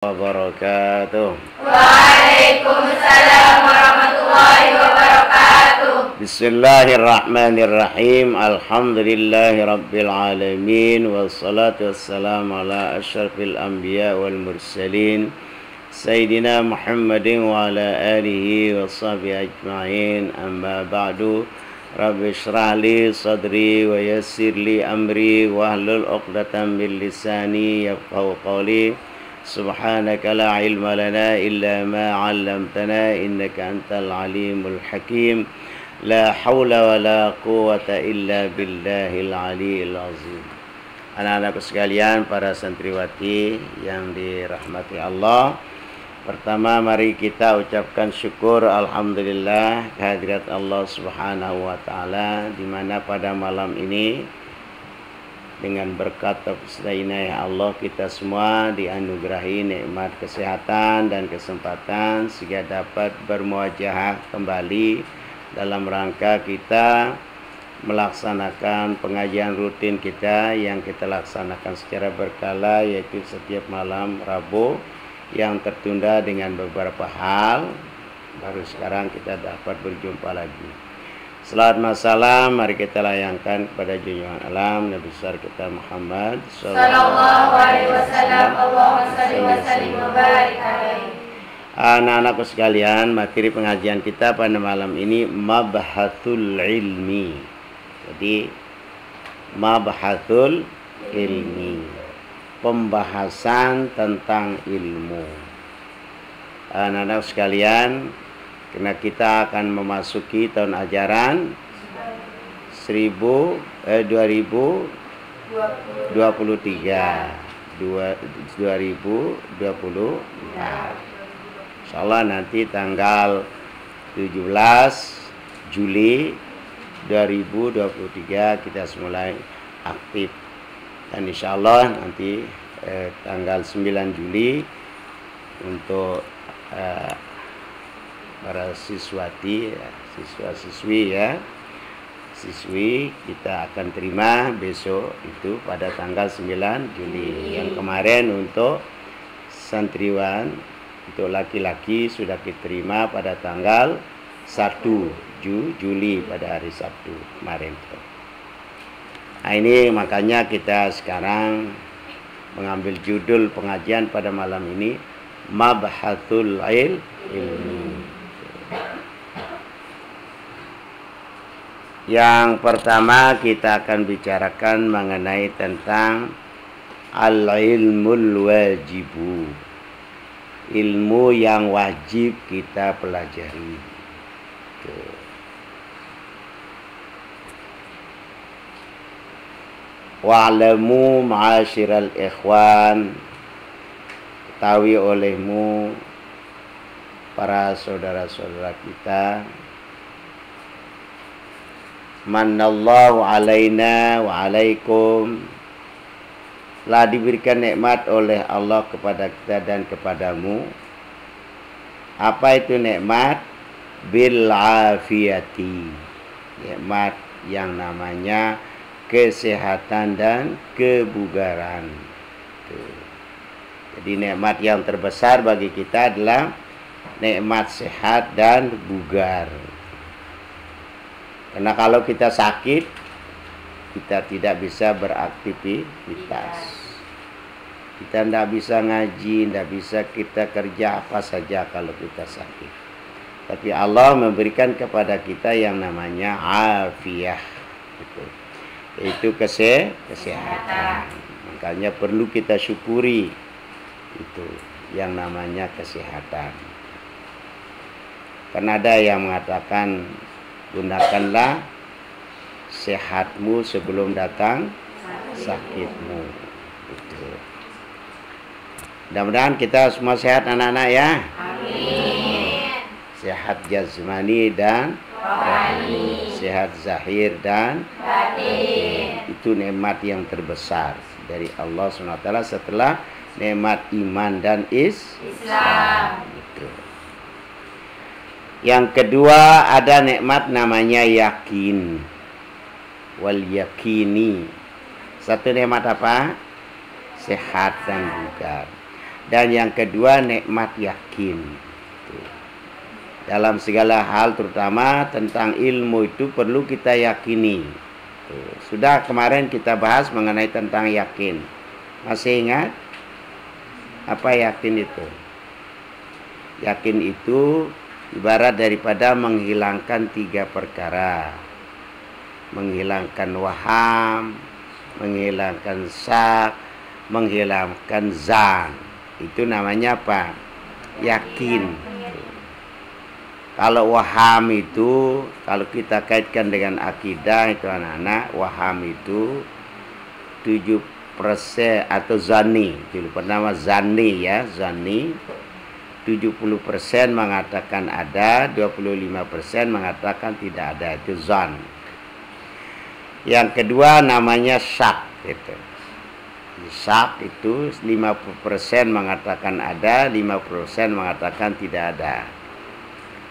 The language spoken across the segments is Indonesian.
Wabarakatuh. Waalaikumsalam warahmatullahi wabarakatuh. Bismillahirrahmanirrahim. Alhamdulillahi rabbil alamin. Wassalatu wassalamu ala asyrafil anbiya wal mursalin Sayyidina Muhammadin wa ala alihi wa sahbihi ajma'in. Amma ba'du. Rabbi shrah li sadri wa yassir li amri wahlul 'uqdatam min lisani yafqahu qawli. Subhanaka la ilma lana illa ma 'allamtana innaka antal alimul hakim. La haula wa la quwwata illa billahil aliyil azim. Anak-anakku sekalian, para santriwati yang dirahmati Allah, pertama mari kita ucapkan syukur alhamdulillah kehadirat Allah Subhanahu wa taala, di mana pada malam ini dengan berkat inayah Allah kita semua dianugerahi nikmat kesehatan dan kesempatan sehingga dapat bermuajahah kembali dalam rangka kita melaksanakan pengajian rutin kita yang kita laksanakan secara berkala, yaitu setiap malam Rabu yang tertunda dengan beberapa hal. Baru sekarang kita dapat berjumpa lagi. Selawat salam mari kita layangkan kepada junjungan alam Nabi besar kita Muhammad sallallahu alaihi wasallam. Allahumma shalli wa sallim wa barik alaihi. Anak-anakku sekalian, materi pengajian kita pada malam ini mabhatul ilmi. Jadi mabhatul ilmi, pembahasan tentang ilmu. Anak-anak sekalian, karena kita akan memasuki tahun ajaran 2023. Insyaallah nanti tanggal 17 Juli 2023 kita mulai aktif, dan insyaallah nanti tanggal 9 Juli untuk para siswati, siswa-siswi siswi kita akan terima besok itu pada tanggal 9 Juli. Yang kemarin untuk santriwan untuk laki-laki sudah diterima pada tanggal 1 Juli pada hari Sabtu kemarin. Nah, ini makanya kita sekarang mengambil judul pengajian pada malam ini Mabhatul Ilmi. Yang pertama kita akan bicarakan mengenai tentang al-ilmul wajibu, ilmu yang wajib kita pelajari. Wa'lamu ma'asyiral ikhwan, ketahui olehmu para saudara-saudara kita, manallahu alaina wa alaikum, telah diberikan nikmat oleh Allah kepada kita dan kepadamu. Apa itu nikmat? Bil afiyati, nikmat yang namanya kesehatan dan kebugaran. Jadi nikmat yang terbesar bagi kita adalah nikmat sehat dan bugar. Karena kalau kita sakit, kita tidak bisa beraktivitas. Kita tidak bisa ngaji, tidak bisa kita kerja apa saja kalau kita sakit. Tapi Allah memberikan kepada kita yang namanya afiyah, yaitu kesehatan. Makanya perlu kita syukuri itu yang namanya kesehatan. Karena ada yang mengatakan gunakanlah sehatmu sebelum datang sakitmu. Mudah-mudahan kita semua sehat anak-anak ya. Amin. Sehat jasmani dan rohani, sehat zahir dan batin. Itu nikmat yang terbesar dari Allah SWT setelah nikmat iman dan Islam. Yang kedua ada nikmat namanya yakin. Wal yakini. Satu nikmat apa? Sehat dan bugar. Dan yang kedua nikmat yakin. Dalam segala hal terutama tentang ilmu itu perlu kita yakini. Sudah kemarin kita bahas mengenai tentang yakin. Masih ingat? Apa yakin itu? Yakin itu ibarat daripada menghilangkan 3 perkara. Menghilangkan waham, menghilangkan syak, menghilangkan zan. Itu namanya apa? Yakin. Kalau waham itu, kalau kita kaitkan dengan akidah itu anak-anak, waham itu 7% atau zani. Itu bernama zani ya, zani. 70% mengatakan ada, 25% mengatakan tidak ada. Itu zan. Yang kedua namanya syak gitu. Syak itu 50% mengatakan ada, 50% mengatakan tidak ada.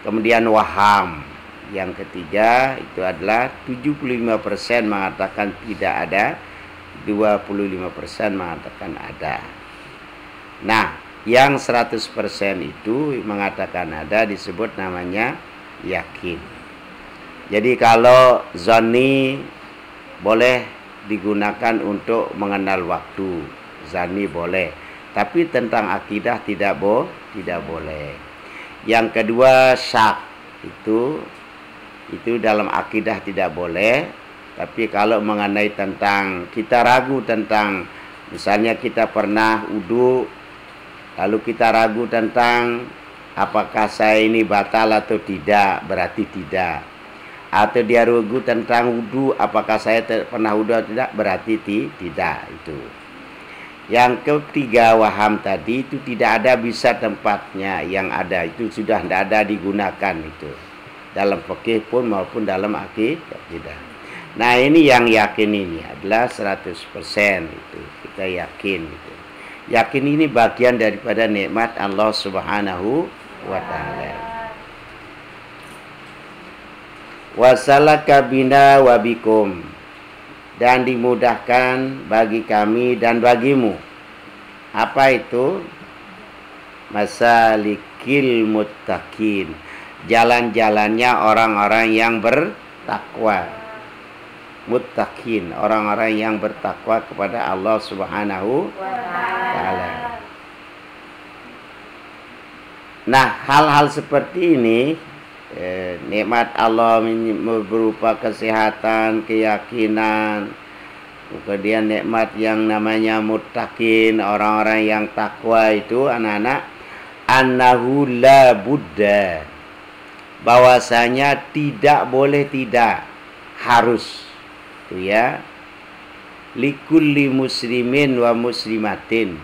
Kemudian waham. Yang ketiga itu adalah 75% mengatakan tidak ada, 25% mengatakan ada. Nah, yang 100% itu mengatakan ada disebut namanya yakin. Jadi kalau zani boleh digunakan untuk mengenal waktu, zani boleh. Tapi tentang akidah tidak boleh. Yang kedua syak itu dalam akidah tidak boleh. Tapi kalau mengenai tentang kita ragu tentang misalnya kita pernah wudu, lalu kita ragu tentang apakah saya ini batal atau tidak, berarti tidak. Atau dia ragu tentang wudu, apakah saya pernah wudu atau tidak, berarti tidak. Itu. Yang ketiga waham tadi itu tidak ada bisa tempatnya, yang ada itu sudah tidak ada digunakan itu dalam fikih pun maupun dalam akidah. Nah ini yang yakin ini adalah 100% itu kita yakin itu. Yakin ini bagian daripada nikmat Allah Subhanahu wa taala. Wasalaka bina wa bikum, dan dimudahkan bagi kami dan bagimu. Apa itu? Masalikil muttaqin, jalan-jalannya orang-orang yang bertakwa. Muttaqin, orang-orang yang bertakwa kepada Allah Subhanahu wa taala. Nah, hal-hal seperti ini nikmat Allah berupa kesehatan, keyakinan, kemudian nikmat yang namanya muttaqin, orang-orang yang takwa itu anak-anak, annahu la budda, bahwasanya tidak boleh tidak, harus itu ya, likulli muslimin wa muslimatin,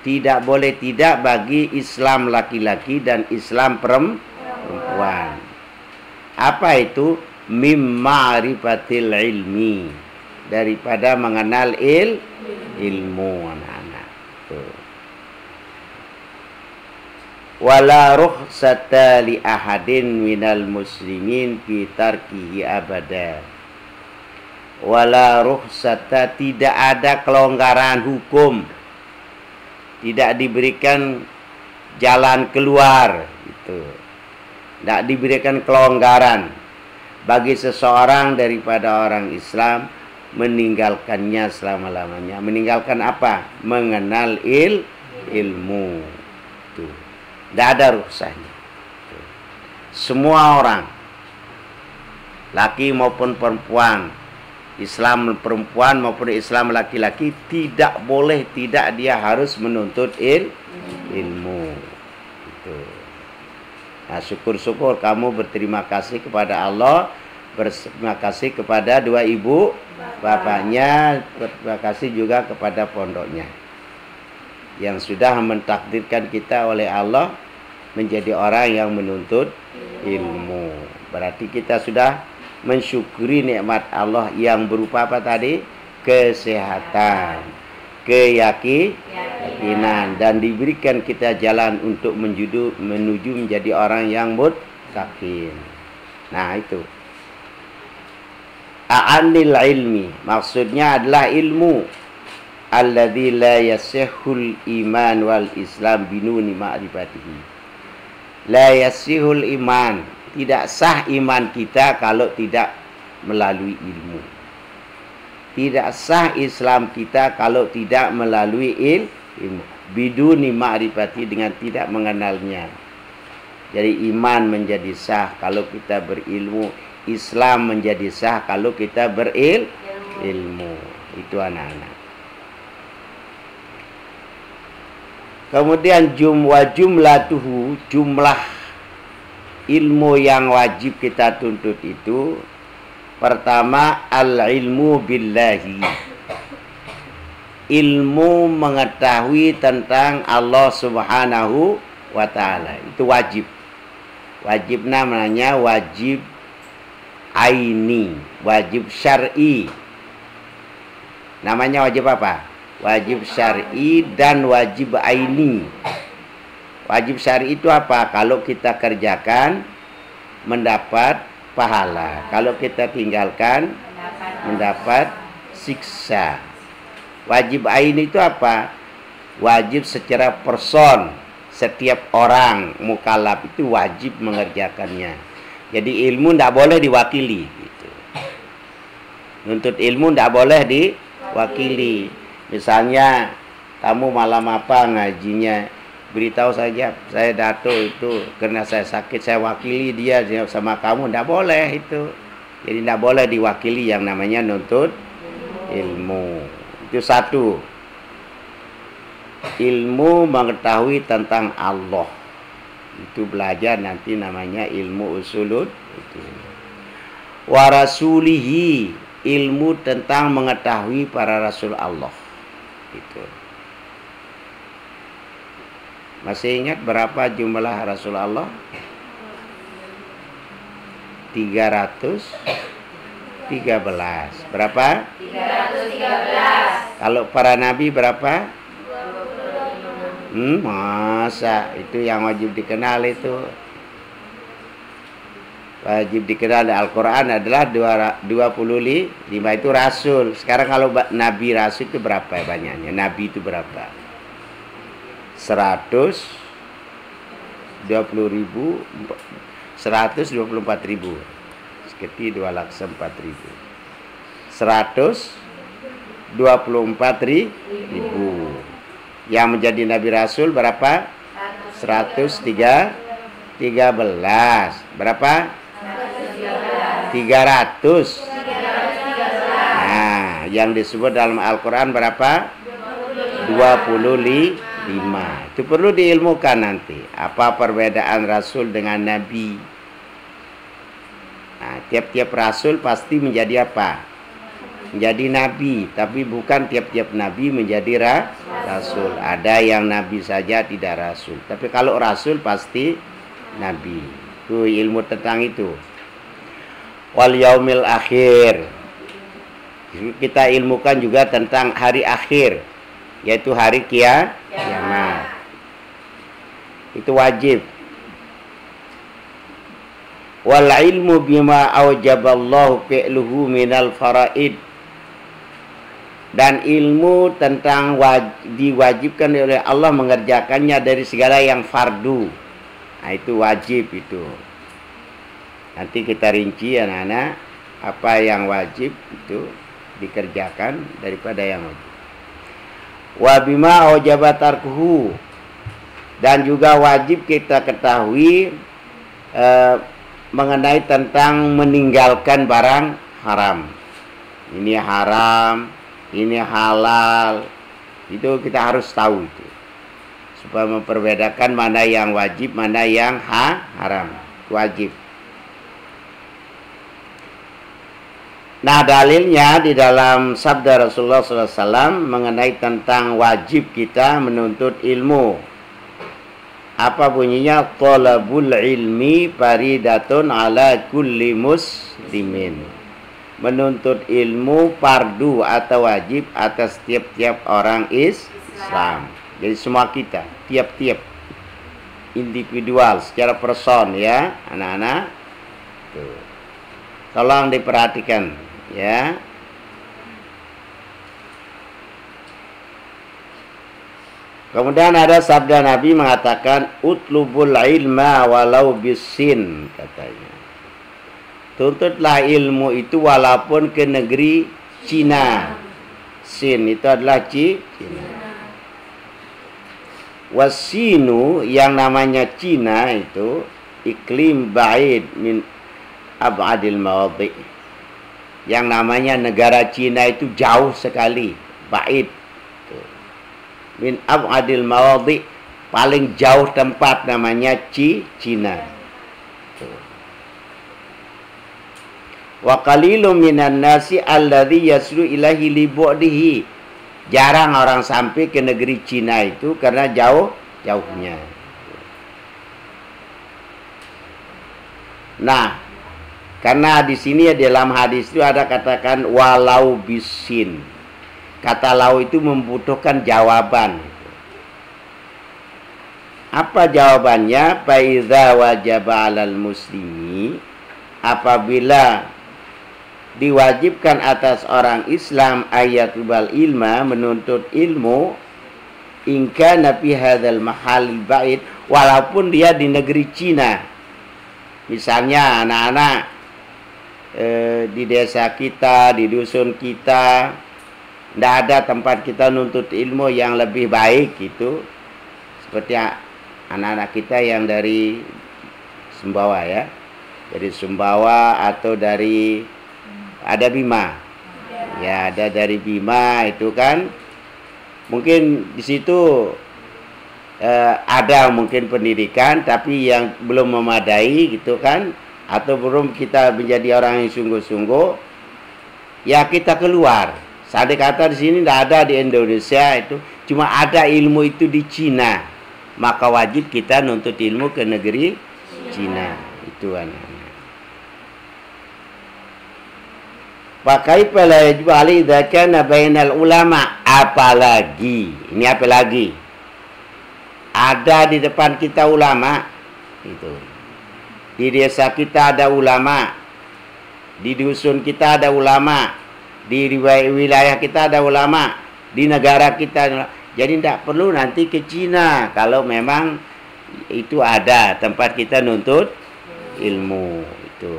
tidak boleh tidak bagi Islam laki-laki dan Islam perempuan. Apa itu? Mim ma'rifatil ilmi, daripada mengenal ilmu anak-anak. Wala rukhsata li ahadin minal muslimin fi tarkihi abada. Wala rukhsata, tidak ada kelonggaran hukum, tidak diberikan jalan keluar itu. Tidak diberikan kelonggaran bagi seseorang daripada orang Islam meninggalkannya selama-lamanya. Meninggalkan apa? Mengenal ilmu. Tidak ada rukhsahnya. Semua orang, laki maupun perempuan, Islam perempuan maupun Islam laki-laki, tidak boleh tidak dia harus menuntut ilmu. Itu. Nah, syukur-syukur kamu berterima kasih kepada Allah, berterima kasih kepada dua ibu bapaknya, berterima kasih juga kepada pondoknya yang sudah mentakdirkan kita oleh Allah menjadi orang yang menuntut ilmu. Berarti kita sudah mensyukuri nikmat Allah yang berupa apa tadi? Kesehatan, keyakinan, dan diberikan kita jalan untuk menuju menjadi orang yang muttaqin. Nah itu. A'anil ilmi, maksudnya adalah ilmu. alladzi la yasihul iman wal Islam binuni ma'rifatihi. La yasihul iman, tidak sah iman kita kalau tidak melalui ilmu. Tidak sah Islam kita kalau tidak melalui ilmu. Biduni ma'rifati, dengan tidak mengenalnya. Jadi iman menjadi sah kalau kita berilmu, Islam menjadi sah kalau kita berilmu. Itu anak-anak. Kemudian jumlatuhu, jumlah ilmu yang wajib kita tuntut itu, pertama al-ilmu billahi, ilmu mengetahui tentang Allah Subhanahu wa ta'ala. Itu wajib. Wajib namanya wajib aini, wajib syar'i. Namanya wajib apa? Wajib syar'i dan wajib aini. Wajib syar'i itu apa? Kalau kita kerjakan mendapat pahala, kalau kita tinggalkan mendapat siksa. Wajib aini itu apa? Wajib secara person. Setiap orang mukallaf itu wajib mengerjakannya. Jadi ilmu tidak boleh diwakili gitu. Nuntut ilmu tidak boleh diwakili. Misalnya kamu malam apa ngajinya, beritahu saja saya Dato itu karena saya sakit, saya wakili dia sama kamu. Tidak boleh itu. Jadi tidak boleh diwakili yang namanya nuntut ilmu. Itu satu. Ilmu mengetahui tentang Allah. Itu belajar nanti namanya ilmu usulud. Wa rasulihi, ilmu tentang mengetahui para rasul Allah. Itu. Masih ingat berapa jumlah rasul Allah? 313. Berapa? 313. Kalau para nabi berapa? Masa itu yang wajib dikenal itu. Wajib dikenal Al-Quran adalah 25 itu rasul. Sekarang kalau nabi rasul itu berapa banyaknya? Nabi itu berapa? 124.000. Seperti 204.000. 124.000. Yang menjadi nabi rasul berapa? 113. Berapa? 300. Nah, yang disebut dalam Al-Quran berapa? 25. Itu perlu diilmukan nanti. Apa perbedaan rasul dengan nabi? Nah, tiap-tiap rasul pasti menjadi apa? Menjadi nabi, tapi bukan tiap-tiap nabi menjadi rasul. Ada yang nabi saja tidak rasul. Tapi kalau rasul pasti nabi. Itu ilmu tentang itu. Wal yaumil akhir. Kita ilmukan juga tentang hari akhir, yaitu hari kiamat. Itu wajib. Wal ilmu bima aujaballahu fi'luhu minal faraid. Dan ilmu tentang diwajibkan oleh Allah mengerjakannya dari segala yang fardu. Nah, itu wajib itu. Nanti kita rinci anak-anak apa yang wajib itu dikerjakan daripada yang wajib. Wa bima aujaba tarkuhu, dan juga wajib kita ketahui mengenai tentang meninggalkan barang haram. Ini haram, ini halal. Itu kita harus tahu itu, supaya memperbedakan mana yang wajib, mana yang haram. Wajib. Nah, dalilnya di dalam sabda Rasulullah SAW mengenai tentang wajib kita menuntut ilmu. Apa bunyinya? Talabul ilmi faridatun ala kulli muslimin. Menuntut ilmu fardu atau wajib atas tiap-tiap orang Islam. Jadi semua kita, tiap-tiap individual secara person ya, anak-anak. Tuh. Tolong diperhatikan ya. Kemudian ada sabda Nabi mengatakan utlubul ilma walau bisin, katanya. Tuntutlah ilmu itu walaupun ke negeri Cina. Sin itu adalah Cina. Wasinu yang namanya Cina itu iklim ba'id min ab'adil mawadhi. Yang namanya negara Cina itu jauh sekali, ba'id. Min ab'adil mawadhi, paling jauh tempat namanya Cina. Wa qalilun minan nasi alladhi yaslu ilahi li bu'dihi. Jarang orang sampai ke negeri Cina itu karena jauhnya. Nah, karena di sini dalam hadis itu ada katakan walau bisin. Kata lau itu membutuhkan jawaban. Apa jawabannya? Faiza wajaba 'alal muslimi, apabila diwajibkan atas orang Islam ayatul ilma, menuntut ilmu, ingka nabi hadzal mahal ba'id, walaupun dia di negeri Cina. Misalnya anak-anak di desa kita, di dusun kita, tidak ada tempat kita nuntut ilmu yang lebih baik itu. Seperti anak-anak kita yang dari Sumbawa ya. Dari Sumbawa atau dari ada Bima. Ya, ada dari Bima itu kan. Mungkin di situ ada mungkin pendidikan tapi yang belum memadai gitu kan. Atau belum kita menjadi orang yang sungguh-sungguh. Ya kita keluar. Saya kata di sini tidak ada di Indonesia itu, cuma ada ilmu itu di Cina, maka wajib kita nuntut ilmu ke negeri Cina. Itu anak-anak. Pakai pala yajbali idza kana bainal ulama, apalagi ini apalagi ada di depan kita ulama itu. Di desa kita ada ulama, di dusun kita ada ulama, di wilayah kita ada ulama, di negara kita. Jadi tidak perlu nanti ke Cina kalau memang itu ada tempat kita nuntut ilmu itu.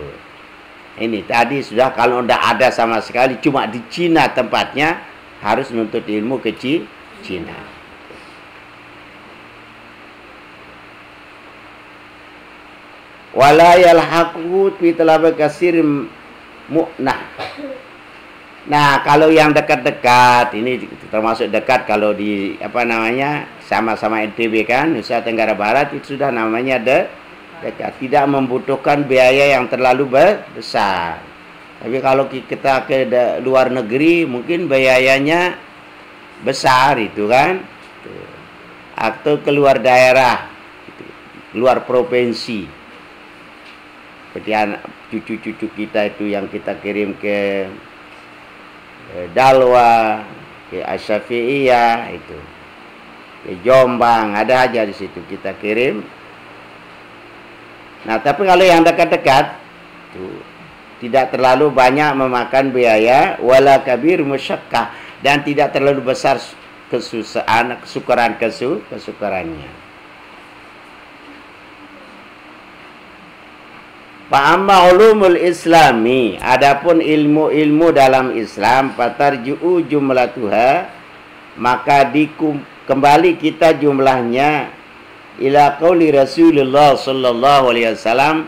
Ini tadi sudah, kalau tidak ada sama sekali, cuma di Cina tempatnya, harus nuntut ilmu ke Cina. Wala yalhaqu fi talab kasir mu'nah. Nah, kalau yang dekat-dekat, ini termasuk dekat kalau di apa namanya sama-sama NTB kan, Nusa Tenggara Barat, itu sudah namanya dekat, tidak membutuhkan biaya yang terlalu besar. Tapi kalau kita ke luar negeri, mungkin biayanya besar itu kan, atau keluar daerah, luar provinsi, seperti anak cucu-cucu kita itu yang kita kirim ke Dalwa, ke Asyafi'iyah itu, ke Jombang, ada aja di situ kita kirim. Nah, tapi kalau yang dekat-dekat tidak terlalu banyak memakan biaya, wala kabir musyakkah, dan tidak terlalu besar kesusahan, kesukarannya. Fa'amma ulumul islami, adapun ilmu-ilmu dalam Islam, fatarju'u jumlatuha, maka kembali kita jumlahnya ila qauli Rasulullah sallallahu alaihi wasallam.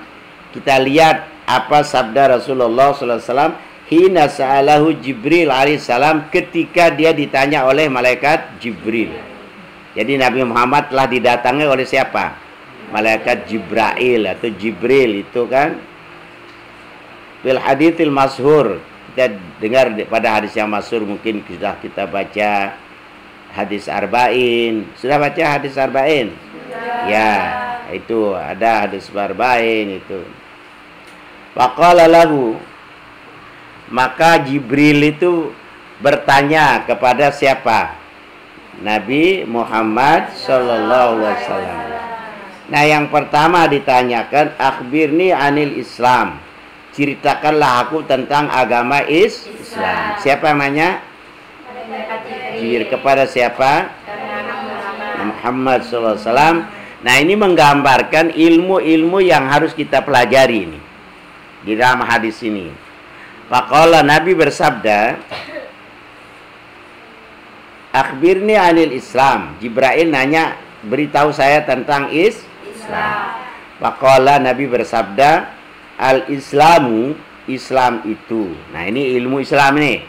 Kita lihat apa sabda Rasulullah sallallahu alaihi wasallam hina sa'alahu Jibril alaihi salam, ketika dia ditanya oleh malaikat Jibril. Jadi Nabi Muhammad telah didatangi oleh siapa? Malaikat Jibril atau Jibril itu kan. Bil haditsil masyhur, kita dengar pada hadis yang masyhur, mungkin sudah kita baca hadis arba'in. Sudah baca hadis arba'in? Ya, itu ada hadis arba'in itu. Faqala lahu, maka Jibril itu bertanya kepada siapa? Nabi Muhammad sallallahu alaihi wasallam. Nah, yang pertama ditanyakan, akhbirni anil Islam, ceritakanlah aku tentang agama Islam. Siapa namanya? Jibril. Kepada siapa? Muhammad SAW. Nah, ini menggambarkan ilmu-ilmu yang harus kita pelajari ini di dalam hadis ini. Faqala, Nabi bersabda, akhbirni anil Islam. Jibril nanya, beritahu saya tentang Islam. Faqala, Nabi bersabda, al-Islamu, Islam itu. Nah, ini ilmu Islam nih.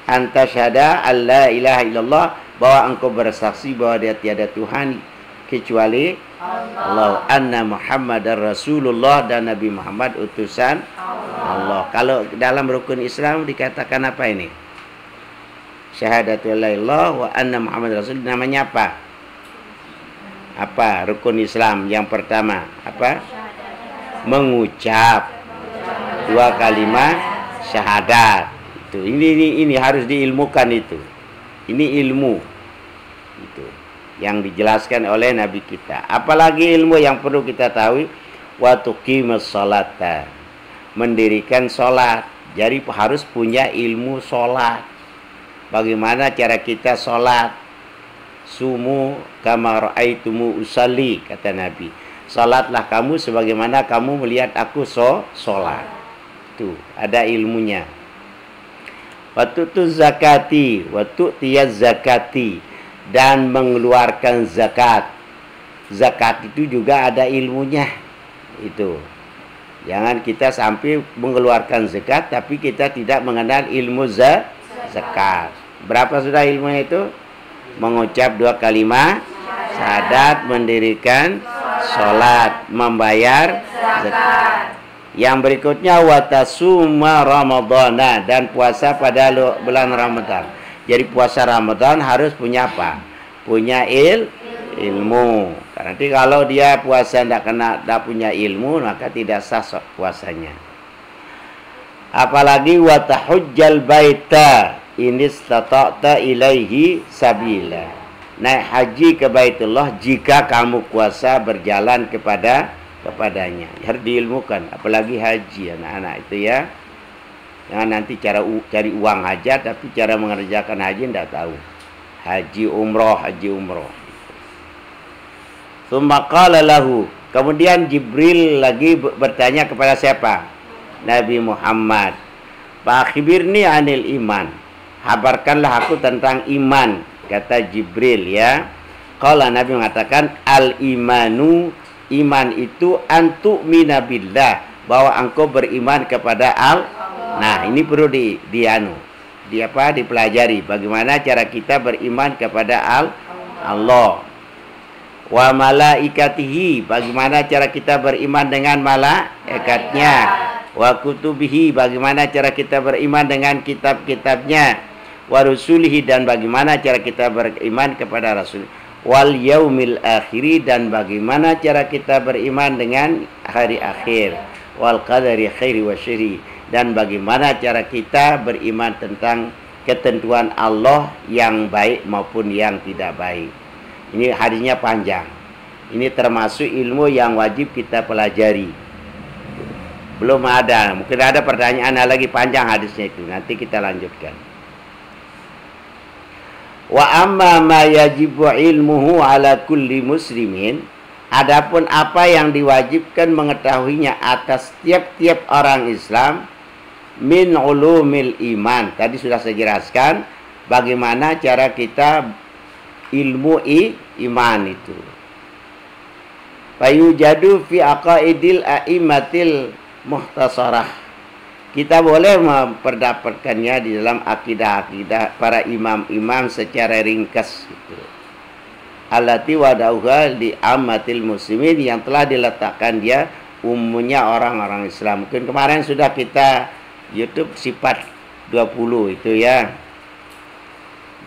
Anta syahada alla ilaha illallah, bahwa engkau bersaksi bahwa dia tiada Tuhan kecuali Allah, anna Muhammadar Rasulullah, dan Nabi Muhammad utusan Allah. Kalau dalam rukun Islam dikatakan apa ini? Syahadatu la ilaha wa anna Muhammadar Rasul, namanya apa? Apa rukun Islam yang pertama? Apa? Mengucap dua kalimat syahadat. Itu. Ini harus diilmukan itu. Ini ilmu. Itu yang dijelaskan oleh Nabi kita. Apalagi ilmu yang perlu kita tahu, wa tuqimus sholata, mendirikan sholat. Jadi harus punya ilmu sholat. Bagaimana cara kita sholat? Sumu kama ra'aitumu usalli, kata Nabi. Sholatlah kamu sebagaimana kamu melihat aku sholat. Tuh, ada ilmunya. Wa tu'tuz zakati, wa tu'tiyaz zakati, dan mengeluarkan zakat. Zakat itu juga ada ilmunya. Itu. Jangan kita sampai mengeluarkan zakat tapi kita tidak mengenal ilmu zakat. Berapa sudah ilmunya itu? Mengucap dua kalimat syahadat, mendirikan sholat, membayar zakat. Yang berikutnya watasuma ramadhana, dan puasa pada bulan Ramadan. Jadi puasa Ramadan harus punya apa? Punya ilmu. Karena nanti kalau dia puasa tidak punya ilmu, maka tidak sah puasanya. Apalagi watahujjal baita inistata'ta ilaihi sabila. Naik haji ke Baitullah jika kamu kuasa berjalan kepadanya. Harus diilmukan, apalagi haji anak-anak itu ya. Jangan nanti cari uang aja tapi cara mengerjakan haji tidak tahu. Haji umroh. Tsumma qala lahu, kemudian Jibril lagi bertanya kepada siapa? Nabi Muhammad. Fa akhbirni anil iman. Habarkanlah aku tentang iman, kata Jibril ya. Qala, Nabi mengatakan al imanu, iman itu antu'mina billah, bahwa engkau beriman kepada Nah, ini perlu dipelajari bagaimana cara kita beriman kepada Allah. Wa malaikatihi, bagaimana cara kita beriman dengan malaikatnya. Wa kutubihi, bagaimana cara kita beriman dengan kitab-kitabnya. Wa rusulihi, dan bagaimana cara kita beriman kepada Rasul. Wal yaumil akhiri, dan bagaimana cara kita beriman dengan hari akhir. Wal qadari khairi wa syarri, dan bagaimana cara kita beriman tentang ketentuan Allah yang baik maupun yang tidak baik. Ini hadisnya panjang. Ini termasuk ilmu yang wajib kita pelajari. Belum ada, mungkin ada pertanyaan lagi panjang hadisnya itu. Nanti kita lanjutkan. Wa amma ma yajibu ilmuhu ala kulli muslimin, adapun apa yang diwajibkan mengetahuinya atas tiap-tiap orang Islam, min ulumil iman. Tadi sudah saya jelaskan bagaimana cara kita ilmu iman itu. Fayujadu fi aqaidil a'immatil muhtasarah. Kita boleh memperdapatkannya di dalam akidah-akidah para imam-imam secara ringkas itu. Allati wadauha li ammatil muslimin, yang telah diletakkan dia umumnya orang-orang Islam. Mungkin kemarin sudah kita YouTube sifat 20 itu ya.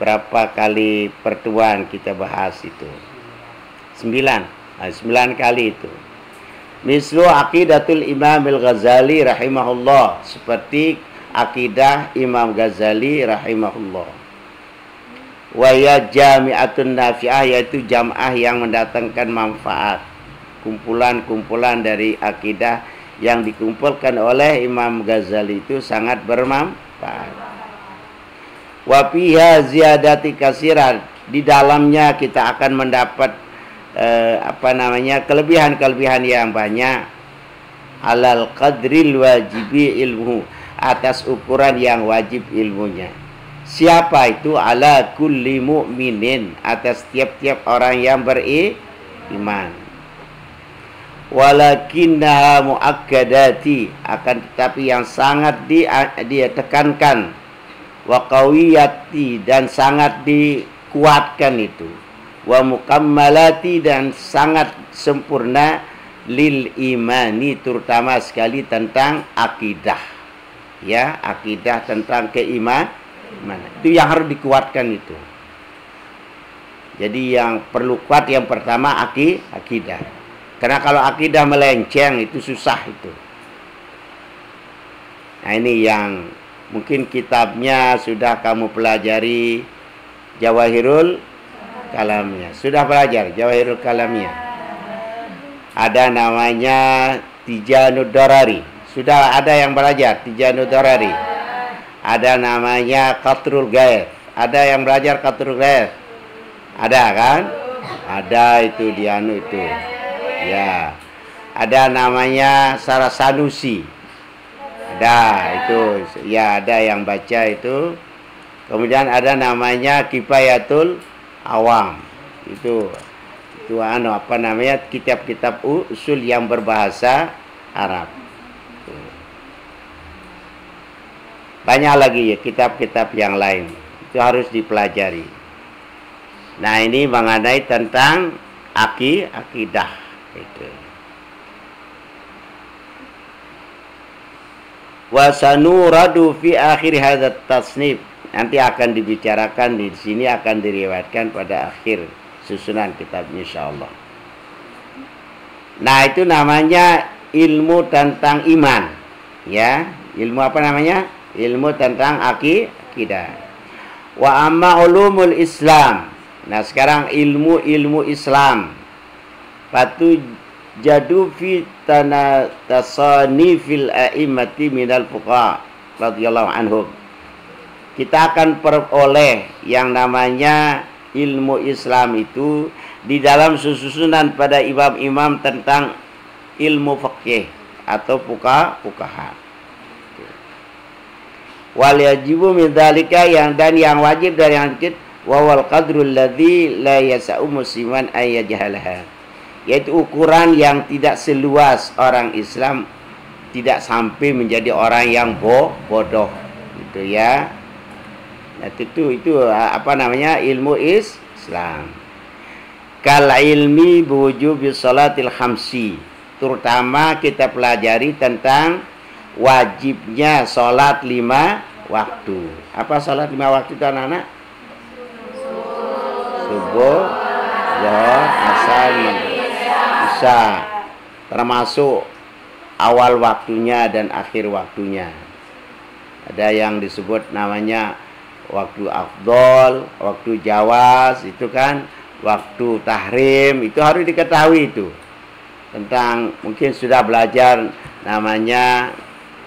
Berapa kali pertemuan kita bahas itu? 9 kali itu. Mislu aqidatul Imam Al-Ghazali rahimahullah, seperti akidah Imam Ghazali rahimahullah. Wa ya jami'atun nafi'ah, yaitu jam'ah yang mendatangkan manfaat. Kumpulan-kumpulan dari akidah yang dikumpulkan oleh Imam Ghazali itu sangat bermanfaat. Wa fiha ziyadati kasiran, di dalamnya kita akan mendapat kelebihan-kelebihan yang banyak. Alal qadril wajibi ilmu, atas ukuran yang wajib ilmunya. Siapa itu? Ala kulli mu'minin, atas tiap-tiap orang yang beriman. Walakinnaha muakkadati, akan tetapi yang sangat dia tekankan, wa qawiyati, dan sangat dikuatkan itu, wa mukammalati, dan sangat sempurna, lil imani, terutama sekali tentang akidah, ya, akidah tentang keimanan itu yang harus dikuatkan itu. Jadi yang perlu kuat yang pertama akidah. Karena kalau akidah melenceng itu susah itu. Nah ini yang mungkin kitabnya sudah kamu pelajari, Jawahirul Kalamiyah. Sudah belajar Jawahirul Kalamiyah. Ada namanya Tijanud Darari. Sudah ada yang belajar Tijanud Darari. Ada namanya Qatrul Ghaith. Ada yang belajar Qatrul Ghaith? Ada kan? Ada itu Dianu itu. Ya, ada namanya Sarah Sanusi. Ada itu, ya ada yang baca itu. Kemudian ada namanya Kifayatul Awam. Itu kitab-kitab usul yang berbahasa Arab. Banyak lagi ya kitab-kitab yang lain. Itu harus dipelajari. Nah, ini mengenai tentang akidah. Itu. Wa sanuradu fi akhir hadzal tasnif. Nanti akan dibicarakan di sini, akan diriwayatkan pada akhir susunan kitab insyaallah. Nah, itu namanya ilmu tentang iman. Ya, ilmu apa namanya? Ilmu tentang akidah. Wa amma ulumul Islam. Nah, sekarang ilmu Islam. Patu jadu fi tasanifil a'immati minal fuqaha radhiyallahu anhum. Kita akan peroleh yang namanya ilmu Islam itu di dalam susunan pada imam-imam tentang ilmu fikih atau fuqaha. Wal yajibu min dzalika, yang wajib dari yang wa wal qadrul ladzi la yasa'u musliman ay yajhalaha, yaitu ukuran yang tidak seluas orang Islam tidak sampai menjadi orang yang bodoh gitu ya. Nah, itu apa namanya ilmu Islam. Kal ilmi biwujubi salatil khamsi, terutama kita pelajari tentang wajibnya salat 5 waktu. Apa salat 5 waktu itu anak-anak? Subuh, zuhur, asar, isya, termasuk awal waktunya dan akhir waktunya. Ada yang disebut namanya waktu afdol, waktu jawaz, itu kan waktu tahrim, itu harus diketahui itu. Tentang mungkin sudah belajar namanya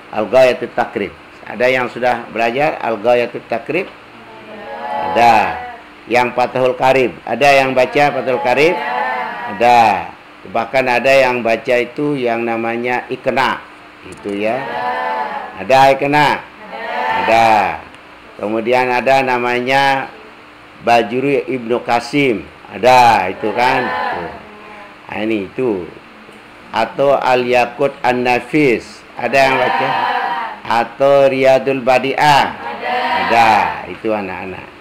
Al-Ghayatut Takrib. Ada yang sudah belajar Al-Ghayatut Takrib? Ada. Yang Fathul Qarib, ada yang baca Fathul Qarib? Ada. Bahkan ada yang baca itu yang namanya Iqna, itu ya. Ada Iqna? Ada. Kemudian ada namanya Bajuri Ibnu Qasim, ada itu kan. Nah, ini itu. Atau Al-Yaqut An-Nafis, ada yang baca? Atau Riyadul Badi'ah, ada. Itu anak-anak.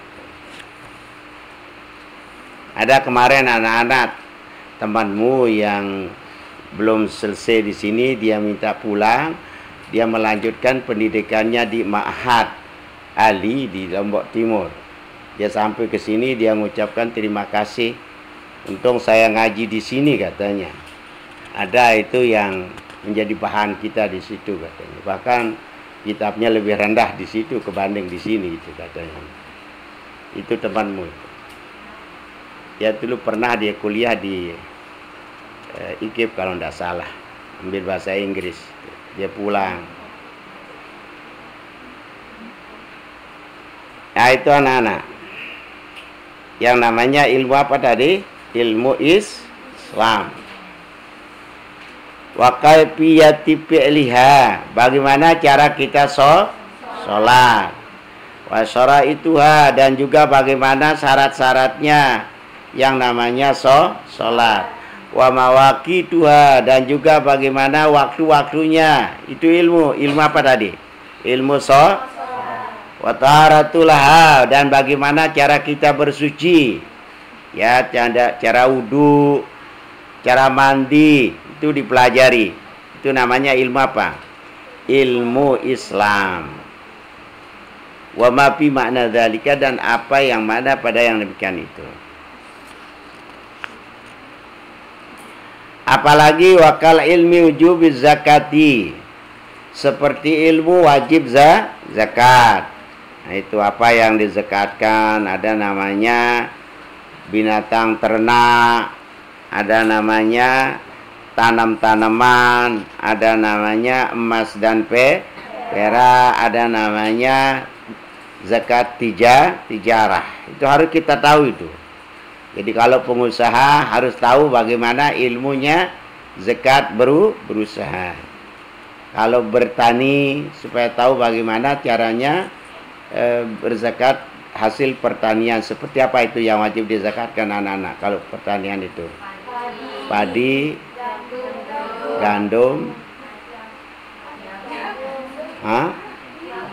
Ada kemarin anak-anak temanmu yang belum selesai di sini, dia minta pulang, dia melanjutkan pendidikannya di Ma'had Ali di Lombok Timur. Dia sampai ke sini, dia mengucapkan terima kasih, untung saya ngaji di sini katanya. Ada itu yang menjadi bahan kita di situ katanya. Bahkan kitabnya lebih rendah di situ kebanding di sini itu katanya. Itu temanmu. Dia dulu pernah dia kuliah di IKIP kalau tidak salah, ambil bahasa Inggris. Dia pulang. Nah, itu anak-anak. Yang namanya ilmu apa tadi? Ilmu Islam. Wa kaifiyati fi'liha, bagaimana cara kita sholat. Wa syara'ituha, dan juga bagaimana syarat-syaratnya yang namanya sholat. Wa mawaqituha, dan juga bagaimana waktu-waktunya. Itu ilmu apa tadi? Ilmu wa taharatulaha, dan bagaimana cara kita bersuci. Ya, cara wudu, cara mandi, itu dipelajari. Itu namanya ilmu apa? Ilmu Islam. Wa ma fi makna dzalika, dan apa yang mana pada yang demikian itu. Apalagi wakal ilmi wujubiz zakati, seperti ilmu wajib zakat. Nah, itu apa yang dizakatkan? Ada namanya binatang ternak, ada namanya tanam-tanaman, ada namanya emas dan perak, ada namanya zakat tijarah. Itu harus kita tahu itu. Jadi kalau pengusaha harus tahu bagaimana ilmunya zakat berusaha. Kalau bertani supaya tahu bagaimana caranya berzakat hasil pertanian. Seperti apa itu yang wajib dizakatkan anak-anak kalau pertanian itu? Padi, gandum,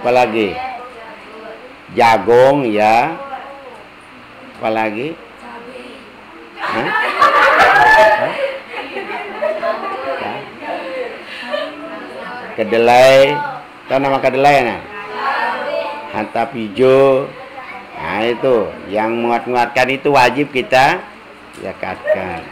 apalagi? Jagung, ya. Apalagi? Kedelai, tahu nama kedelai nah? Hantap hijau. Nah, itu yang menguatkan itu wajib kita zakatkan.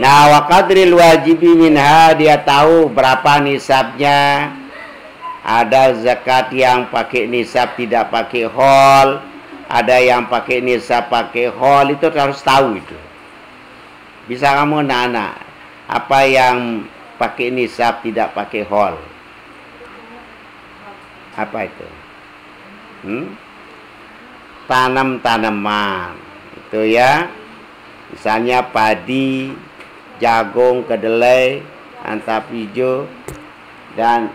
Nah, wa qadril wajibi minha, dia tahu berapa nisabnya. Ada zakat yang pakai nisab tidak pakai hol, ada yang pakai nisab pakai hol, itu harus tahu itu. Bisa kamu anak-anak apa yang pakai nisab tidak pakai hol? Apa itu? Tanam-tanaman itu ya, misalnya padi, jagung, kedelai, hantap hijau, dan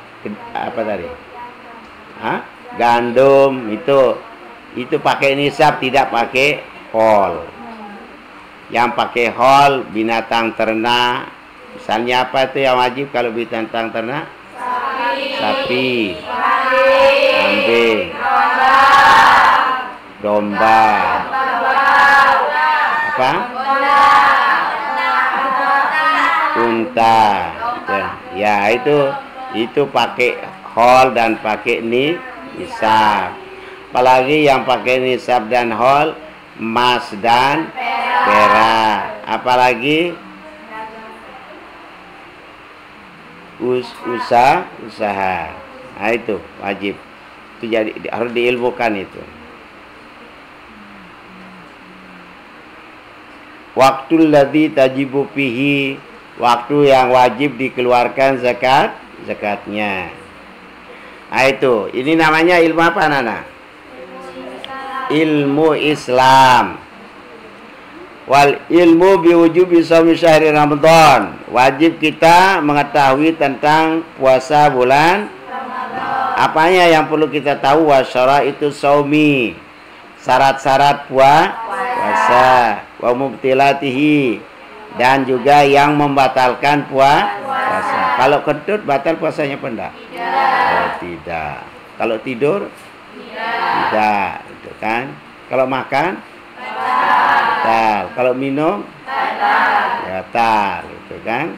apa tadi? Gandum, itu pakai nisab tidak pakai hol. Yang pakai hol binatang ternak, misalnya apa itu yang wajib kalau binatang ternak? Sapi, kambing, domba, apa? Unta. Ya, itu pakai hol dan pakai nisab. Apalagi yang pakai nisab dan hol, emas dan perak. Apalagi usaha. Nah, itu wajib. Itu jadi harus diilmukan itu. Waktu ladzi tajibu fihi, waktu yang wajib dikeluarkan zakatnya. Nah, itu. Ini namanya ilmu apa, Nana? Ilmu Islam. Wal ilmu biwujubi shaumi syahri Ramadan. Wajib kita mengetahui tentang puasa bulan Ramadan. Apanya yang perlu kita tahu? Wasyara itu shaumi, syarat-syarat puasa. Wa mubtilatihi, dan juga yang membatalkan puasa. Kalau kentut batal puasanya apa enggak? Tidak. Kalau tidur? Tidak. Itu kan. Kalau makan? Batal. Kalau minum? Batal. Itu kan.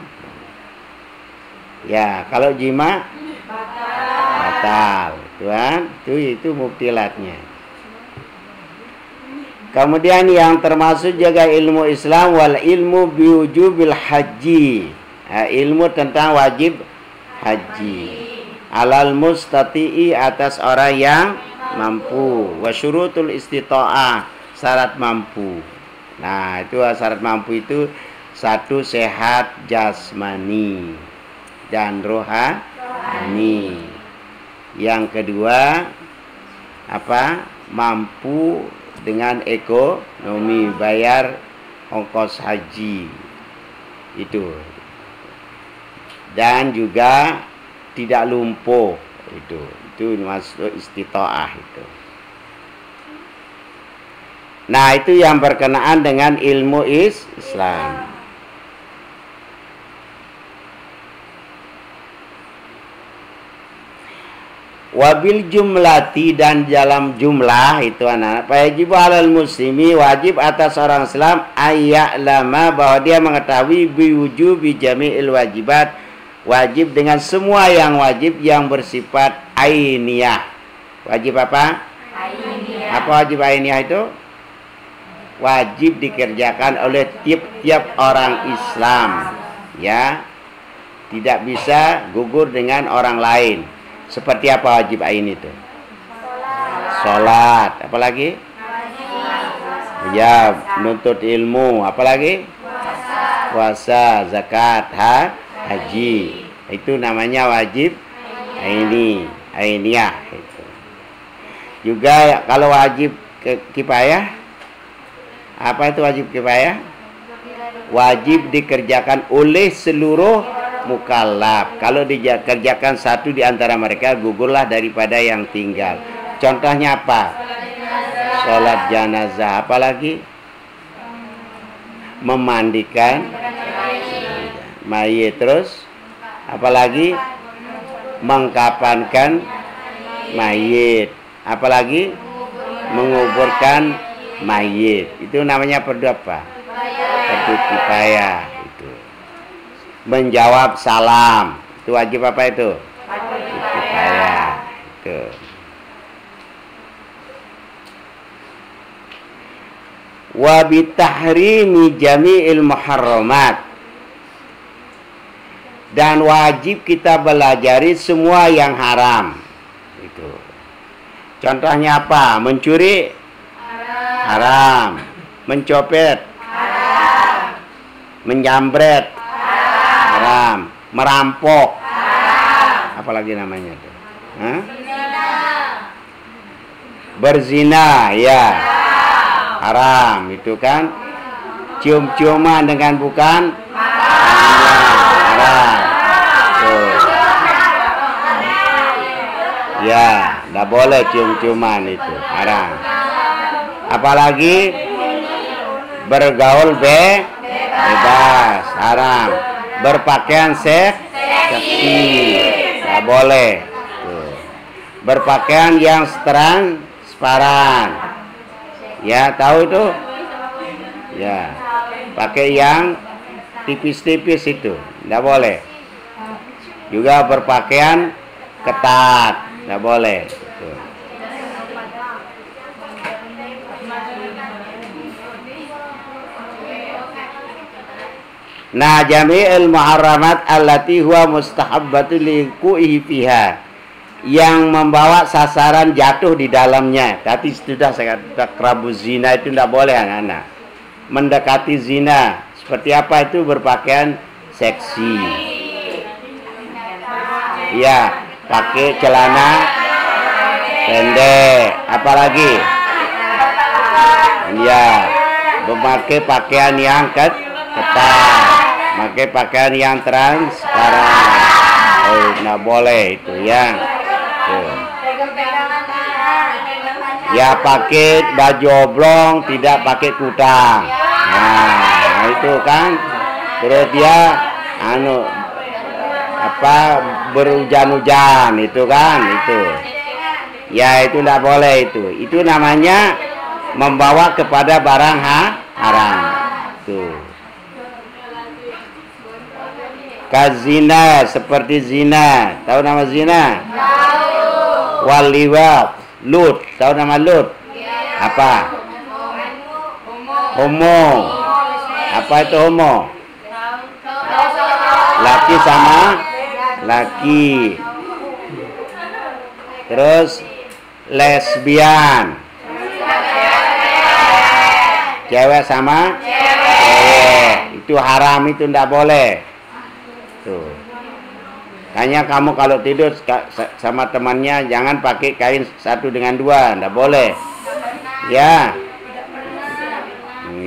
Ya, kalau jima? Batal. Itu kan. Itu mubtilatnya. Kemudian yang termasuk juga ilmu Islam, wal ilmu biwujubil haji. Ilmu tentang wajib haji. Alal mustati'i, atas orang yang mampu. Wa syurutul istita'ah, syarat mampu. Nah, itu syarat mampu itu satu, sehat jasmani dan rohani. Yang kedua, apa? Mampu dengan ekonomi, bayar ongkos haji. Itu. Dan juga tidak lumpuh. Itu masuk istita'ah itu. Nah, itu yang berkenaan dengan ilmu Islam. Wabil jumlati, dan dalam jumlah itu anak, wajib alal muslimi, wajib atas orang Islam ayya'lama, bahwa dia mengetahui biwujubi jami'il wajibat, wajib dengan semua yang wajib yang bersifat ainiyah. Wajib apa? Ainiyah. Apa wajib ainiyah itu? Wajib dikerjakan oleh tiap-tiap orang Islam, ya. Tidak bisa gugur dengan orang lain. Seperti apa wajib ain itu? Salat. Apalagi? Ya, menuntut ilmu. Apalagi? Puasa, zakat, haji. Itu namanya wajib ainiyah itu. Juga kalau wajib kifayah, apa itu wajib kifayah? Wajib dikerjakan oleh seluruh mukallaf. Kalau dikerjakan satu di antara mereka, gugurlah daripada yang tinggal. Contohnya apa? Sholat jenazah. Apalagi? Memandikan mayit. Terus apalagi? Mengkafankan mayit. Apalagi? Menguburkan mayit. Itu namanya fardu apa? Fardu kifayah. Menjawab salam, itu wajib apa itu? Kifayah. Itu. Wa bitahrimi jami'il muharramat, dan wajib kita belajari semua yang haram. Itu. Contohnya apa? Mencuri haram, mencopet haram, menjambret haram, merampok haram. Apalagi namanya itu? Berzina, ya haram. Itu kan. Cium-ciuman dengan bukan haram. Tuh. Ya, tidak boleh cium-ciuman, itu haram. Apalagi bergaul bebas, haram. Berpakaian seksi, nggak boleh. Tuh. Berpakaian yang transparan, ya tahu itu? Ya, pakai yang tipis-tipis itu, nggak boleh. Juga berpakaian ketat, nggak boleh. Tuh. Nah, jami'il muharramat allati huwa mustahabbatu liqu'ihi fiha, yang membawa sasaran jatuh di dalamnya. Tapi sudah saya kata kerabu zina itu tidak boleh anak-anak. Mendekati zina. Seperti apa itu? Berpakaian seksi. Ya, pakai celana pendek. Apalagi? Ya, memakai pakaian yang ketat. Pakai pakaian yang transparan. Oh, nggak boleh itu ya. Tuh. Ya, pakai baju oblong, tidak pakai kutang. Nah, itu kan. Terus dia berhujan-hujan itu kan, itu. Ya, itu nggak boleh itu. Itu namanya membawa kepada barang haram. Tuh. Kazina, seperti zina. Tahu nama zina? Tahu. Waliwat, lut. Tahu nama lut? Ya. Apa? Homo. Apa itu homo? Laki sama laki. Terus lesbian. Cewek sama cewek. Itu haram, itu ndak boleh. Tuh. Hanya kamu kalau tidur sama temannya jangan pakai kain satu dengan dua, ndak boleh. Ya.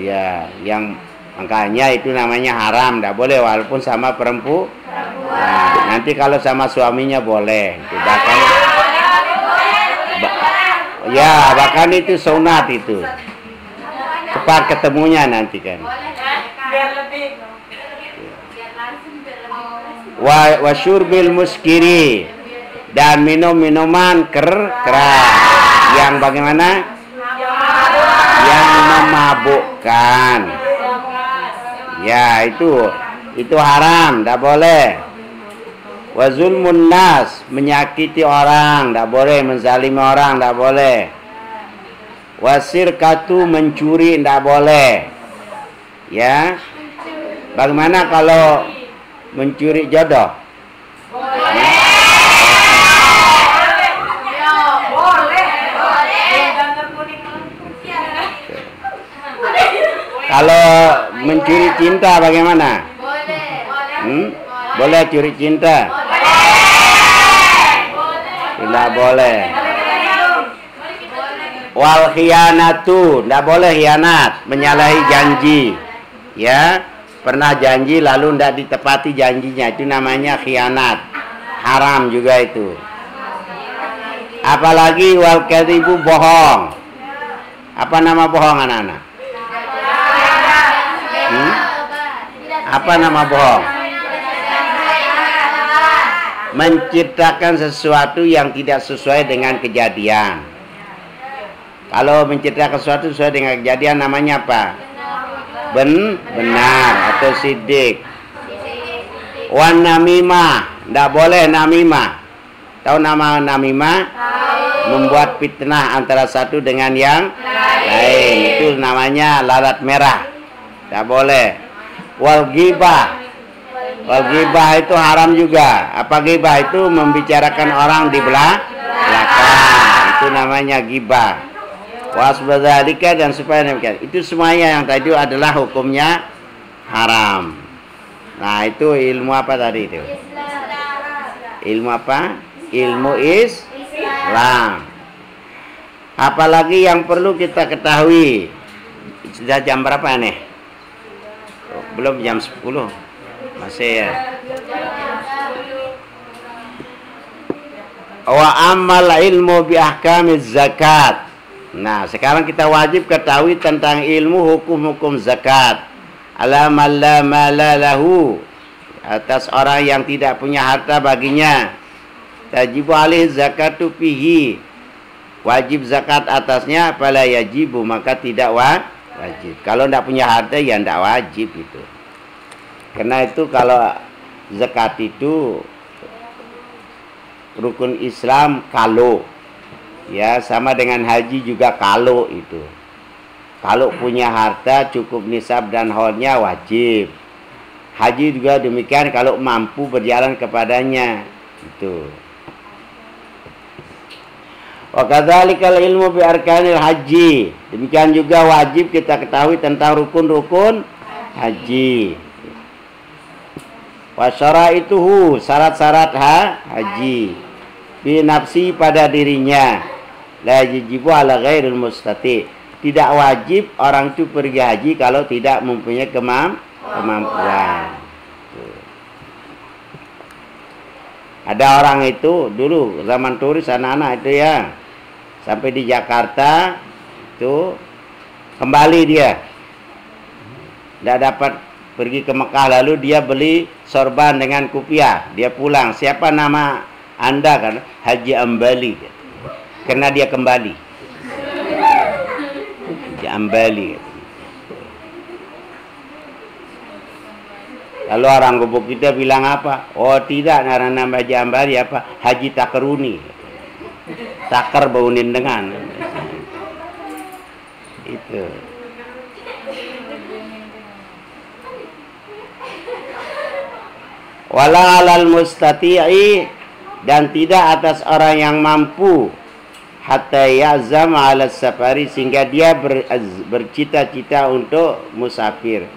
Ya, yang makanya itu namanya haram, ndak boleh walaupun sama perempuan. Nah, nanti kalau sama suaminya boleh. Bahkan ya, bahkan itu sunat itu. Cepat ketemunya nanti kan. Wa syurbil muskiri, dan minum-minuman keras yang bagaimana? Yang memabukkan. Ya, itu haram, tidak boleh. Wa zulmun nas, menyakiti orang, tidak boleh. Menzalimi orang, tidak boleh. Wasirkatu, mencuri, tidak boleh. Ya, bagaimana kalau mencuri jodoh? Kalau mencuri cinta bagaimana? Boleh curi cinta? Tidak boleh. Wal khiyanatu, tidak boleh khianat, menyalahi janji. Ya, pernah janji lalu tidak ditepati janjinya, itu namanya khianat. Haram juga itu. Apalagi wal kadhibu, bohong. Apa nama bohong anak-anak? Apa nama bohong? Menciptakan sesuatu yang tidak sesuai dengan kejadian. Kalau menciptakan sesuatu sesuai dengan kejadian namanya apa? Benar atau sidik. Wan namimah, tidak boleh namimah. Tahu nama namimah? Membuat fitnah antara satu dengan yang lain. Itu namanya lalat merah. Tidak boleh. Wal ghibah. Wal ghibah itu haram juga. Apa ghibah? Itu membicarakan orang di belakang. Itu namanya ghibah. Wasbadzalika, dan supaya demikian. Itu semuanya yang tadi adalah hukumnya haram. Nah, itu ilmu apa tadi itu? Ilmu apa? Ilmu Islam. Apalagi yang perlu kita ketahui. Sudah jam berapa nih? Belum jam 10. Masih ya. Wa amal ilmu bi ahkamiz zakat. Nah, sekarang kita wajib ketahui tentang ilmu hukum-hukum zakat. Ala man la mala lahu, atas orang yang tidak punya harta baginya. Tajibu alih zakatu fihi, wajib zakat atasnya. Fala yajibu, maka tidak wajib. Kalau tidak punya harta ya tidak wajib itu. Karena itu kalau zakat itu rukun Islam kalau. Ya, sama dengan haji juga kalau itu. Kalau punya harta cukup nisab dan haulnya wajib. Haji juga demikian kalau mampu berjalan kepadanya. Itu. Wa kadzalikal ilmu bi arkanil haji. Demikian juga wajib kita ketahui tentang rukun-rukun haji. Wa syara'ituhu, syarat-syarat haji. Bi nafsi, pada dirinya. La yajibu ala ghairil mustati. Tidak wajib orang itu pergi haji kalau tidak mempunyai kemampuan. Ada orang itu dulu zaman turis anak-anak itu ya, sampai di Jakarta itu kembali dia. Tidak dapat pergi ke Mekah, lalu dia beli sorban dengan kupiah. Dia pulang. Siapa nama Anda? Kan Haji Ambali. Karena dia kembali. Haji Ambali. Lalu orang Gubuk kita bilang apa? Oh tidak, nama Haji Ambali apa? Haji Takeruni. Takar baunin dengan. Itu. Wala alal mustati'i, dan tidak atas orang yang mampu, hatta yazam ala safari, sehingga dia bercita-cita untuk musafir.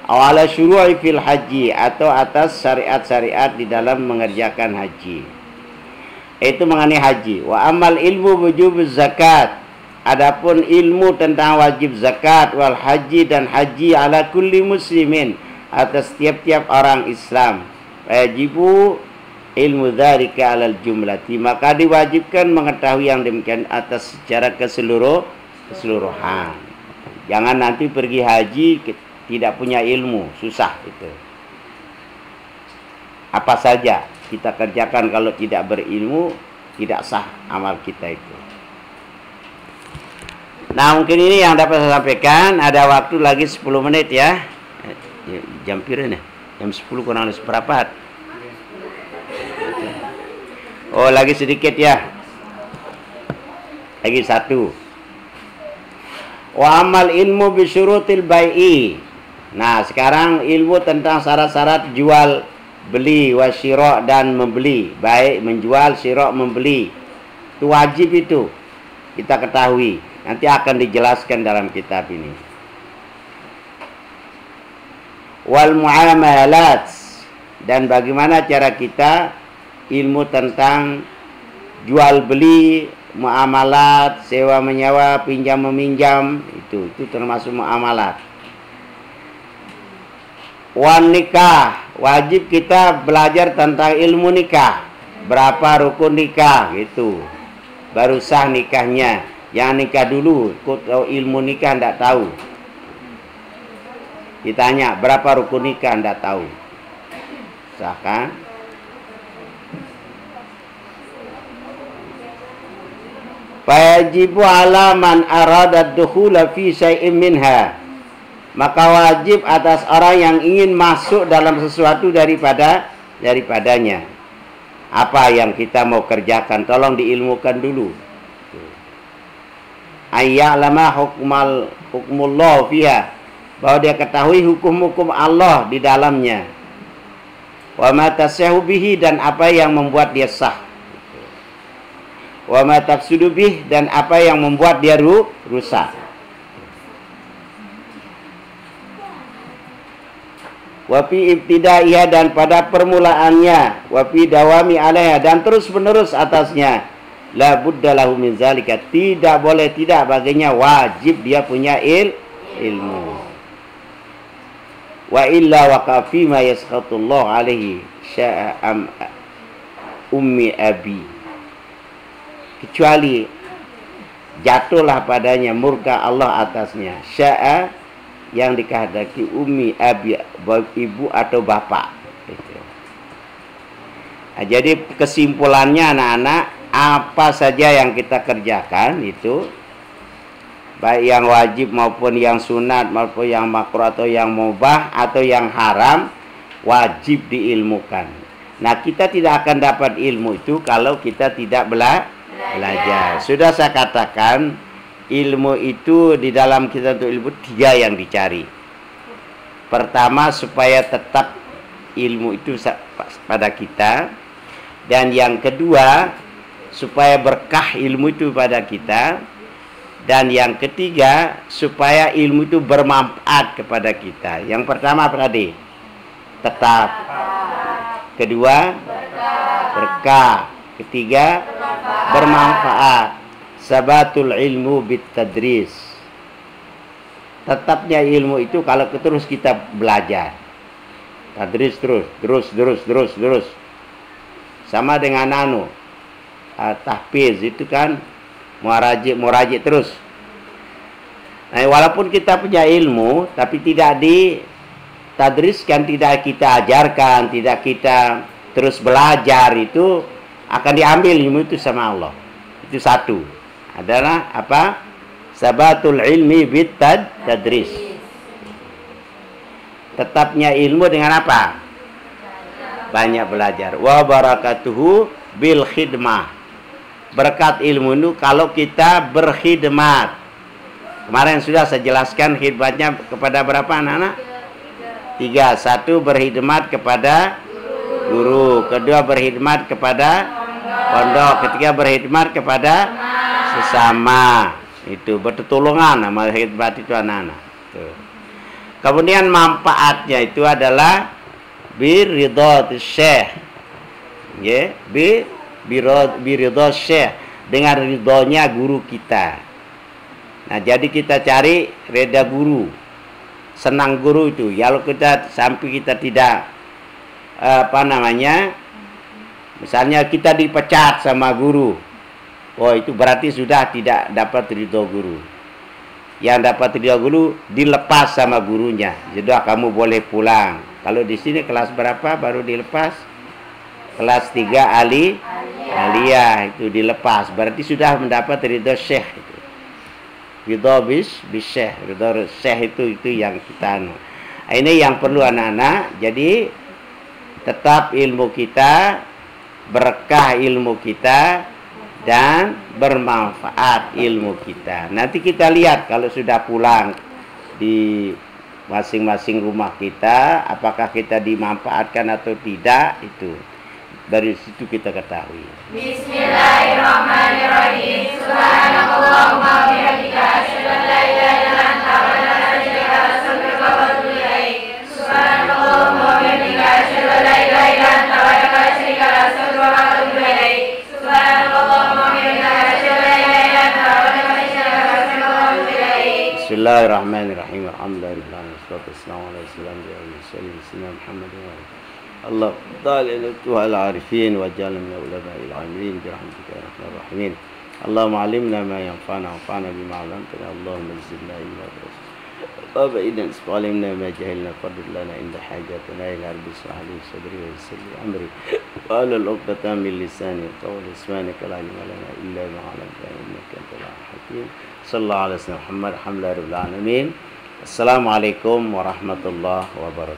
Awala syuru'i fil haji, atau atas syariat-syariat di dalam mengerjakan haji. Itu mengenai haji. Wa amal ilmu wujub zakat. Adapun ilmu tentang wajib zakat wal haji dan haji ala kulli muslimin, atas tiap-tiap orang Islam. Wajibu ilmu dzalika alal jumlati, maka diwajibkan mengetahui yang demikian atas secara keseluruhan. Jangan nanti pergi haji tidak punya ilmu, susah itu. Apa saja kita kerjakan kalau tidak berilmu, tidak sah amal kita itu. Nah, mungkin ini yang dapat saya sampaikan. Ada waktu lagi 10 menit ya. Jam pirang ya? Jam 10 kurang lebih seperempat. Oh, lagi sedikit ya. Lagi satu. Wa amal ilmu bisyurutil bai'i. Nah, sekarang ilmu tentang syarat-syarat jual beli, wasyira' dan membeli. Baik menjual, syira' membeli. Itu wajib itu. Kita ketahui. Nanti akan dijelaskan dalam kitab ini. Wal muamalat, dan bagaimana cara kita ilmu tentang jual beli, muamalat, sewa menyewa, pinjam meminjam, itu termasuk muamalat. Wan nikah, wajib kita belajar tentang ilmu nikah. Berapa rukun nikah gitu. Baru sah nikahnya. Yang nikah dulu, kok tahu ilmu nikah tidak tahu. Ditanya berapa rukun nikah tidak tahu. Sah kan? Fayajibu ala man arada dukhula fi syai'in minha. Maka wajib atas orang yang ingin masuk dalam sesuatu daripadanya. Apa yang kita mau kerjakan, tolong diilmukan dulu. Ayya'lama hukmullah fiha, bahwa dia ketahui hukum-hukum Allah di dalamnya. Wa ma tasyahu bihi, dan apa yang membuat dia sah. Wa ma tafsudu bih, dan apa yang membuat dia rusak. Wa fi ibtidaiha, dan pada permulaannya. Wa fi dawami alaiha, dan terus menerus atasnya. La budda lahu min zalika, tidak boleh tidak baginya, wajib dia punya ilmu. Wa illa waqa fi ma yasqatullah alaihi sya'a ummi abi, kecuali jatuhlah padanya murka Allah atasnya, sya'a yang dikehendaki, ummi abi, ibu atau bapak. Nah, jadi kesimpulannya anak-anak, apa saja yang kita kerjakan itu, baik yang wajib maupun yang sunat, maupun yang makruh atau yang mubah atau yang haram, wajib diilmukan. Nah, kita tidak akan dapat ilmu itu kalau kita tidak belajar. Sudah saya katakan, ilmu itu di dalam kita untuk ilmu 3 yang dicari. Pertama, supaya tetap ilmu itu pada kita. Dan yang kedua, supaya berkah ilmu itu pada kita. Dan yang ketiga, supaya ilmu itu bermanfaat kepada kita. Yang pertama apa tadi? Tetap. Kedua, berkah. Ketiga, bermanfaat. Sabatul ilmu bitadris. Tetapnya ilmu itu kalau terus kita belajar. Tadris terus. Sama dengan tahfiz itu kan, murajik terus. Nah, walaupun kita punya ilmu, tapi tidak ditadriskan, tidak kita ajarkan, tidak kita terus belajar, itu akan diambil ilmu itu sama Allah. Itu satu. Adalah apa? Sabatul ilmi bitadris. Tetapnya ilmu dengan apa? Banyak belajar. Wa barakatuhu bil khidmah. Berkat ilmu itu kalau kita berkhidmat. Kemarin sudah saya jelaskan khidmatnya kepada berapa anak-anak? 3. 1 berkhidmat kepada guru. Kedua berkhidmat kepada pondok. Ketiga berkhidmat kepada sesama. Itu bertolongan nama khidmat itu anak-anak. Kemudian manfaatnya itu adalah biridhatis syekh. Ya, biridhatis syekh, dengan ridhonya guru kita. Nah, jadi kita cari reda guru. Senang guru itu. Kalau kita sampai kita tidak misalnya kita dipecat sama guru, oh itu berarti sudah tidak dapat ridho guru. Yang dapat ridho guru dilepas sama gurunya. Jadi kamu boleh pulang. Kalau di sini kelas berapa baru dilepas? Kelas 3 aliyah itu dilepas. Berarti sudah mendapat ridho syekh itu. Ridho syekh. Ridho syekh itu yang kita ini yang perlu anak-anak. Jadi tetap ilmu kita, berkah ilmu kita, dan bermanfaat ilmu kita. Nanti kita lihat kalau sudah pulang di masing-masing rumah kita, apakah kita dimanfaatkan atau tidak, itu dari situ kita ketahui. Bismillahirrahmanirrahim. Subhanallahumma wa bihamdika asyhadu an la ilaha illa anta astaghfiruka wa atubu ilaik. Subhanallahumma wa bihamdika asyhadu an la ilaha illa anta wa syarika lak astaghfiruka wa atubu ilaik. Subhanallahumma wa bihamdika asyhadu an la ilaha illa anta wa syarika lak astaghfiruka wa atubu ilaik. Bismillahirrahmanirrahim. Alhamdulillah wassalatu wassalamu ala sayyidina Muhammadin wa alihi. Allah ta'ala Tuhan al-arifin wa ja'alna min ulama'i al-amilin birahmatika ya arhamar rahimin. Allahumma alimna ma yanfa'una wanfa'na bima 'allamtana. Allahumma zidna ilma wa ba'idna is'alimna ma jahilna fadl lana inda hajatana ila rabbi israh li sadri wa yassir li amri wa ala al-uqdatan min lisani yafqahu subhanaka la ilma lana illa ma 'allamtana innaka antal alimul hakim. Sallallahu alaihi wasallam Muhammad alhamdulillahi rabbil alamin. Assalamualaikum warahmatullahi wabarakatuh.